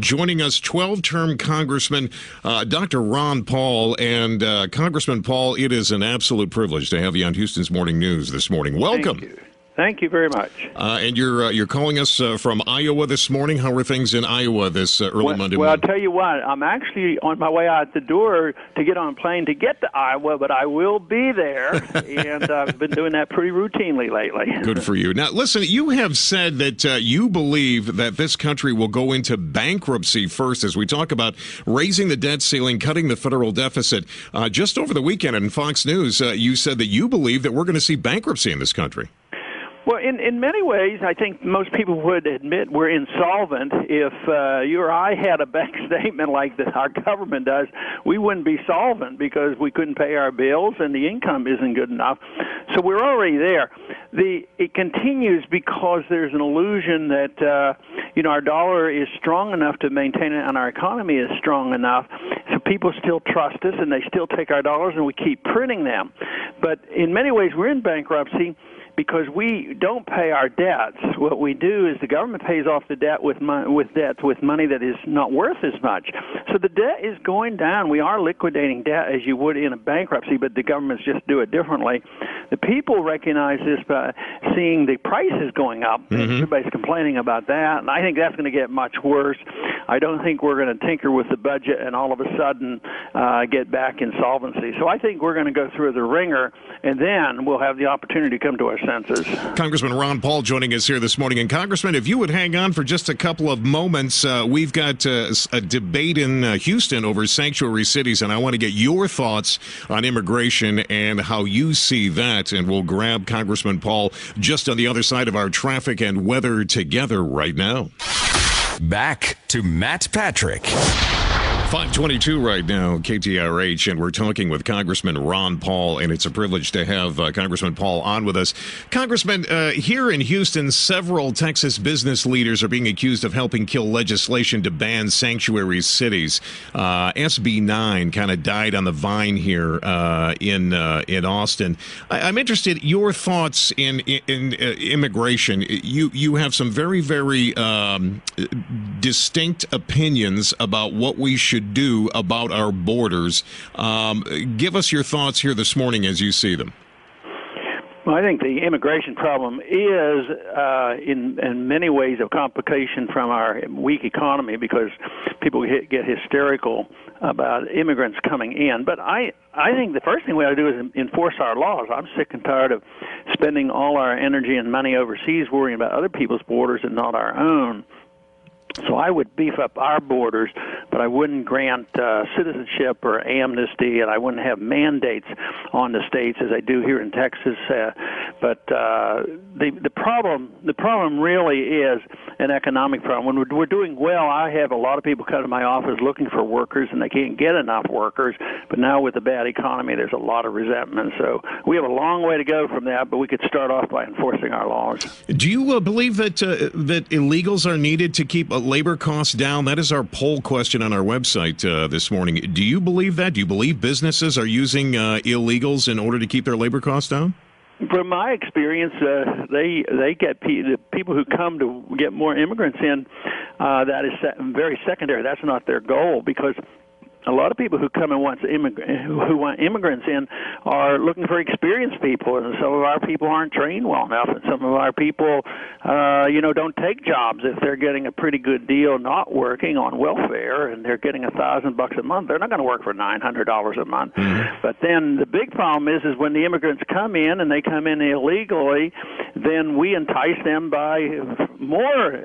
Joining us, 12-term Congressman Dr. Ron Paul. And Congressman Paul, it is an absolute privilege to have you on Houston's Morning News this morning. Welcome. Thank you very much. And you're calling us from Iowa this morning. How are things in Iowa this early Monday morning? Well, I'll tell you what. I'm actually on my way out the door to get on a plane to get to Iowa, but I will be there, and I've been doing that pretty routinely lately. Good for you. Now, listen, you have said that you believe that this country will go into bankruptcy first as we talk about raising the debt ceiling, cutting the federal deficit. Just over the weekend on Fox News, you said that you believe that we're going to see bankruptcy in this country. Well, in many ways, I think most people would admit we're insolvent. If you or I had a bank statement like our government does, we wouldn't be solvent because we couldn't pay our bills and the income isn't good enough. So we're already there. It continues because there's an illusion that our dollar is strong enough to maintain it and our economy is strong enough. So people still trust us and they still take our dollars and we keep printing them. But in many ways, we're in bankruptcy because we don't pay our debts. What we do is the government pays off the debt with money that is not worth as much. So the debt is going down. We are liquidating debt as you would in a bankruptcy, but the governments just do it differently. The people recognize this by seeing the prices going up. Mm-hmm. Everybody's complaining about that, and I think that's going to get much worse. I don't think we're going to tinker with the budget and all of a sudden get back insolvency. So I think we're going to go through the ringer, and then we'll have the opportunity to come to our senses. Congressman Ron Paul joining us here this morning. And Congressman, if you would hang on for just a couple of moments, we've got a debate in Houston over sanctuary cities, and I want to get your thoughts on immigration and how you see that. And we'll grab Congressman Paul just on the other side of our traffic and weather together right now. Back to Matt Patrick. 522 right now, KTRH, and we're talking with Congressman Ron Paul, and it's a privilege to have Congressman Paul on with us. Congressman, here in Houston, several Texas business leaders are being accused of helping kill legislation to ban sanctuary cities. SB 9 kind of died on the vine here in Austin. I'm interested in your thoughts in immigration. You have some very, very distinct opinions about what we should do about our borders. Give us your thoughts here this morning as you see them. Well, I think the immigration problem is, in many ways, a complication from our weak economy because people get hysterical about immigrants coming in. But I think the first thing we ought to do is enforce our laws. I'm sick and tired of spending all our energy and money overseas worrying about other people's borders and not our own. So I would beef up our borders, but I wouldn't grant citizenship or amnesty, and I wouldn't have mandates on the states as I do here in Texas. But the problem really is an economic problem. When we're doing well, I have a lot of people come to my office looking for workers, and they can't get enough workers. But now with the bad economy, there's a lot of resentment. So we have a long way to go from that, but we could start off by enforcing our laws. Do you believe that illegals are needed to keep labor costs down? That is our poll question on our website this morning. Do you believe that? Do you believe businesses are using illegals in order to keep their labor costs down? From my experience, they get people who come to get more immigrants in. That is very secondary. That's not their goal because a lot of people who come and who want immigrants in are looking for experienced people, and some of our people aren't trained well enough, and some of our people, don't take jobs if they're getting a pretty good deal not working on welfare, and they're getting $1,000 a month. They're not going to work for $900 a month. Mm-hmm. But then the big problem is when the immigrants come in and they come in illegally, then we entice them by more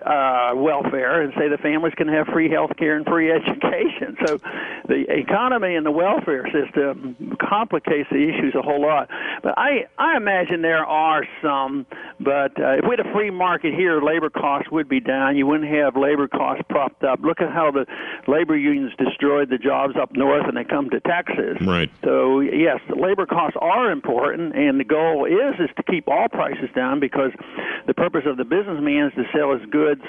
welfare and say the families can have free health care and free education. So the economy and the welfare system complicates the issues a whole lot. But I imagine there are some, but if we had a free market here, labor costs would be down. You wouldn't have labor costs propped up. Look at how the labor unions destroyed the jobs up north and they come to Texas. Right. So, yes, the labor costs are important, and the goal is to keep all prices down because the purpose of the businessman is to sell his goods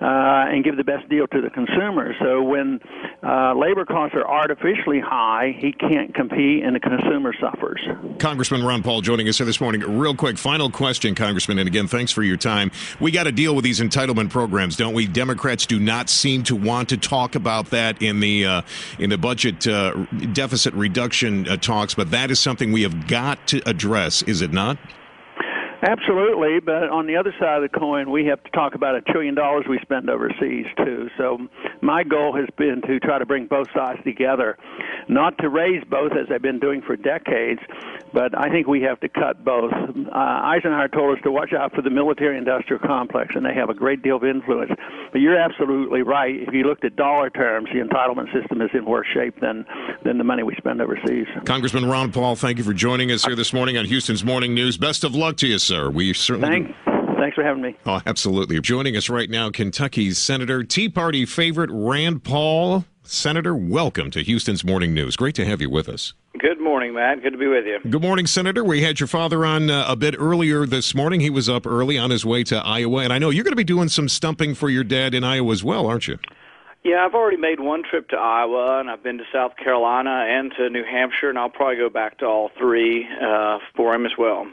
and give the best deal to the consumer. So when labor costs are artificially high, he can't compete and the consumer suffers. Congressman Ron Paul joining us here this morning. Real quick, final question, Congressman, and again, thanks for your time. We got to deal with these entitlement programs, don't we? Democrats do not seem to want to talk about that in the budget deficit reduction talks, but that is something we have got to address, is it not? Absolutely, but on the other side of the coin, we have to talk about $1 trillion we spend overseas, too. So my goal has been to try to bring both sides together, not to raise both as I've been doing for decades, but I think we have to cut both. Eisenhower told us to watch out for the military-industrial complex, and they have a great deal of influence. But you're absolutely right. If you looked at dollar terms, the entitlement system is in worse shape than the money we spend overseas. Congressman Ron Paul, thank you for joining us here this morning on Houston's Morning News. Best of luck to you, sir. We certainly Thanks for having me. Oh, absolutely. Joining us right now, Kentucky's Senator, Tea Party favorite Rand Paul. Senator, welcome to Houston's Morning News. Great to have you with us. Good morning, Matt. Good to be with you. Good morning, Senator. We had your father on a bit earlier this morning. He was up early on his way to Iowa, and I know you're going to be doing some stumping for your dad in Iowa as well, aren't you? Yeah, I've already made one trip to Iowa, and I've been to South Carolina and to New Hampshire, and I'll probably go back to all three for him as well.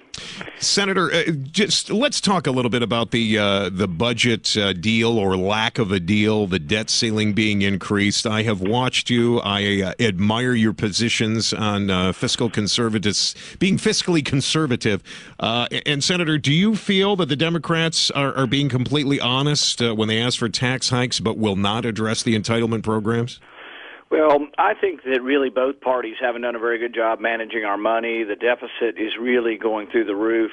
Senator, just let's talk a little bit about the budget deal or lack of a deal, the debt ceiling being increased. I have watched you. I admire your positions on fiscal conservatives, being fiscally conservative. And Senator, do you feel that the Democrats are being completely honest when they ask for tax hikes but will not address the entitlement programs? Well, I think that really both parties haven't done a very good job managing our money. The deficit is really going through the roof.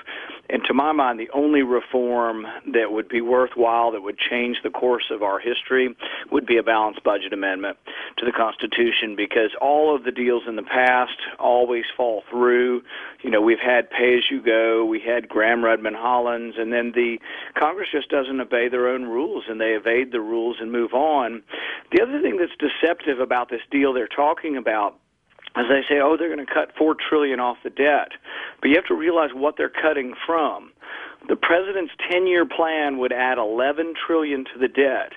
And to my mind, the only reform that would be worthwhile, that would change the course of our history, would be a balanced budget amendment to the Constitution, because all of the deals in the past always fall through. You know, we've had pay-as-you-go, we had Graham-Rudman-Hollins, and then the Congress just doesn't obey their own rules, and they evade the rules and move on. The other thing that's deceptive about this deal they're talking about, as they say, oh, they're going to cut $4 trillion off the debt. But you have to realize what they're cutting from. The president's 10-year plan would add $11 trillion to the debt.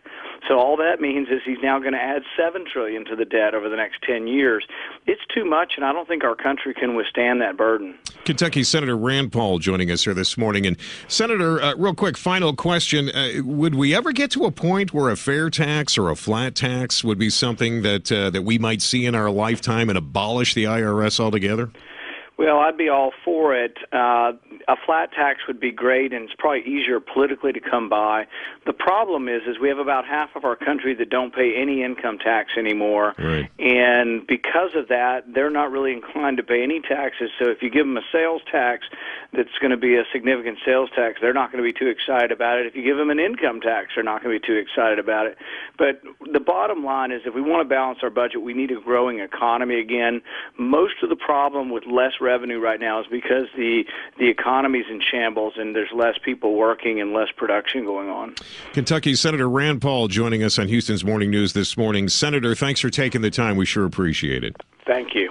So all that means is he's now going to add $7 trillion to the debt over the next 10 years. It's too much, and I don't think our country can withstand that burden. Kentucky Senator Rand Paul joining us here this morning. And Senator, real quick, final question. Would we ever get to a point where a fair tax or a flat tax would be something that we might see in our lifetime and abolish the IRS altogether? Well, I'd be all for it. A flat tax would be great, and it's probably easier politically to come by. The problem is we have about half of our country that don't pay any income tax anymore. Right. And because of that, they're not really inclined to pay any taxes. So if you give them a sales tax that's going to be a significant sales tax, they're not going to be too excited about it. If you give them an income tax, they're not going to be too excited about it. But the bottom line is if we want to balance our budget, we need a growing economy again. Most of the problem with less revenue right now is because the economy's in shambles and there's less people working and less production going on. Kentucky Senator Rand Paul joining us on Houston's Morning News this morning. Senator, thanks for taking the time. We sure appreciate it. Thank you.